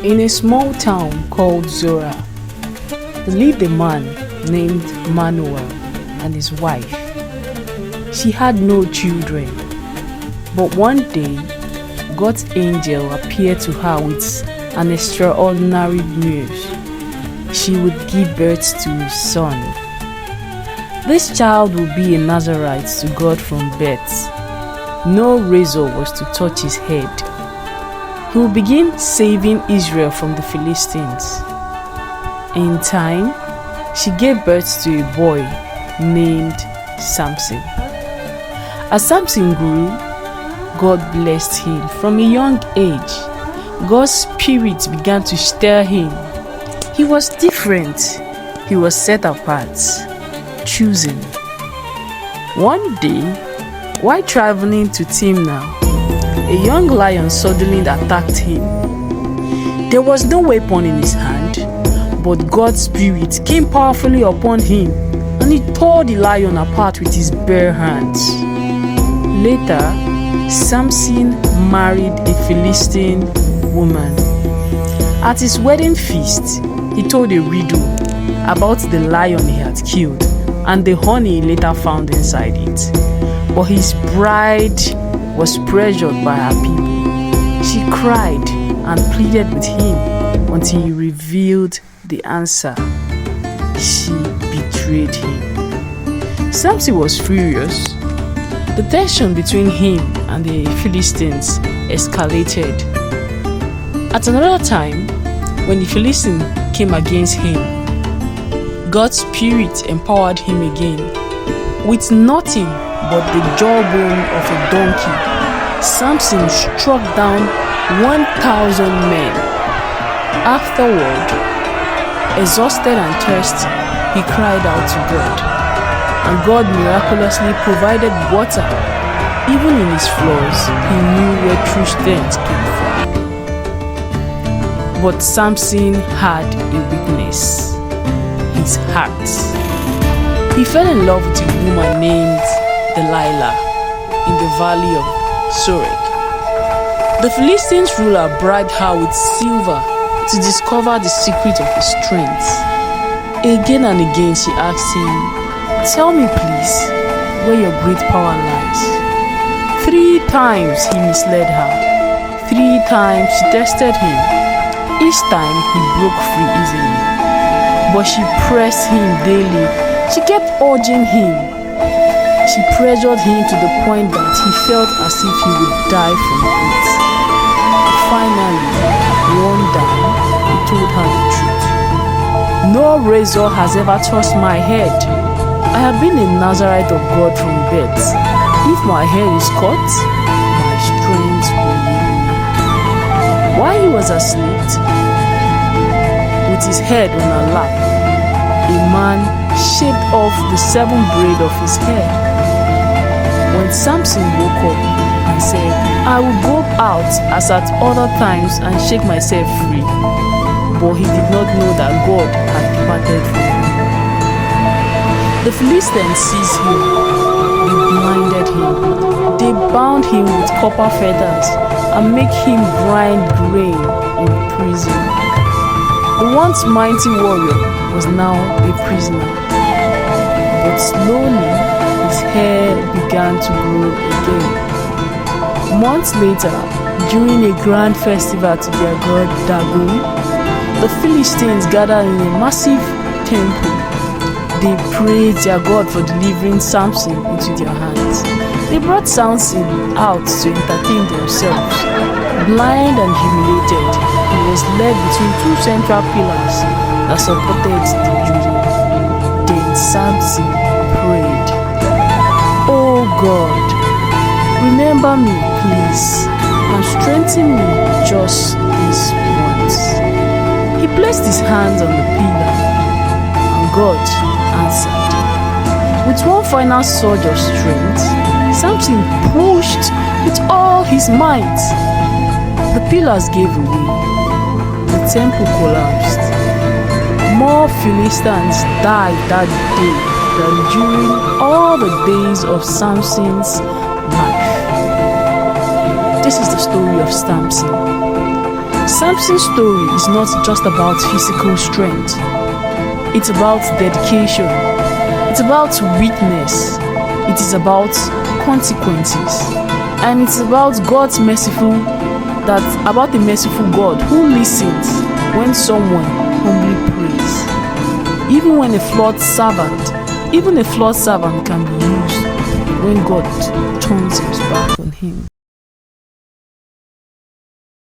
In a small town called Zorah, there lived a man named Manuel and his wife. She had no children, but one day God's angel appeared to her with an extraordinary news. She would give birth to a son. This child would be a Nazarite to God from birth. No razor was to touch his head. He will begin saving Israel from the Philistines. In time, she gave birth to a boy named Samson. As Samson grew, God blessed him. From a young age, God's spirit began to stir him. He was different. He was set apart, chosen. One day, while traveling to Timnah, a young lion suddenly attacked him. There was no weapon in his hand, but God's spirit came powerfully upon him, and he tore the lion apart with his bare hands. Later, Samson married a Philistine woman. At his wedding feast, he told a riddle about the lion he had killed and the honey he later found inside it. But his bride was pressured by her people. She cried and pleaded with him until he revealed the answer. She betrayed him. Samson was furious. The tension between him and the Philistines escalated. At another time, when the Philistine came against him, God's spirit empowered him again. With nothing but the jawbone of a donkey, Samson struck down 1,000 men. Afterward, exhausted and thirsty, he cried out to God, and God miraculously provided water. Even in his flaws, he knew where true strength came from. But Samson had a weakness: his heart. He fell in love with a woman named Delilah in the valley of Sorek. The Philistines ruler bribed her with silver to discover the secret of his strength. Again and again she asked him, "Tell me please where your great power lies." 3 times he misled her. 3 times she tested him. Each time he broke free easily. But she pressed him daily. She kept urging him. She pressured him to the point that he felt as if he would die from it. Finally, one day, he told her the truth. "No razor has ever touched my head. I have been a Nazarite of God from birth. If my hair is cut, my strength will leave me." While he was asleep, with his head on her lap, a man shaved off the 7th braid of his hair. When Samson woke up and said, "I will go out as at other times and shake myself free," but he did not know that God had departed from him. The Philistines seized him. They blinded him. They bound him with copper feathers and make him grind grain in prison. The once mighty warrior was now a prisoner. But slowly, his hair began to grow again. Months later, during a grand festival to their god Dagon, the Philistines gathered in a massive temple. They praised their God for delivering Samson into their hands. They brought Samson out to entertain themselves. Blind and humiliated, he was led between 2 central pillars that supported the building. Then Samson prayed, "Oh God, remember me, please, and strengthen me just this once." He placed his hands on the pillar, and God answered. With one final surge of strength, Samson pushed with all his might. The pillars gave away. The temple collapsed. More Philistines died that day than during all the days of Samson's life. This is the story of Samson. Samson's story is not just about physical strength. It's about dedication. It's about weakness. It is about consequences. And it's about the merciful God who listens when someone humbly prays. Even a flawed servant can be used when God turns his back on him.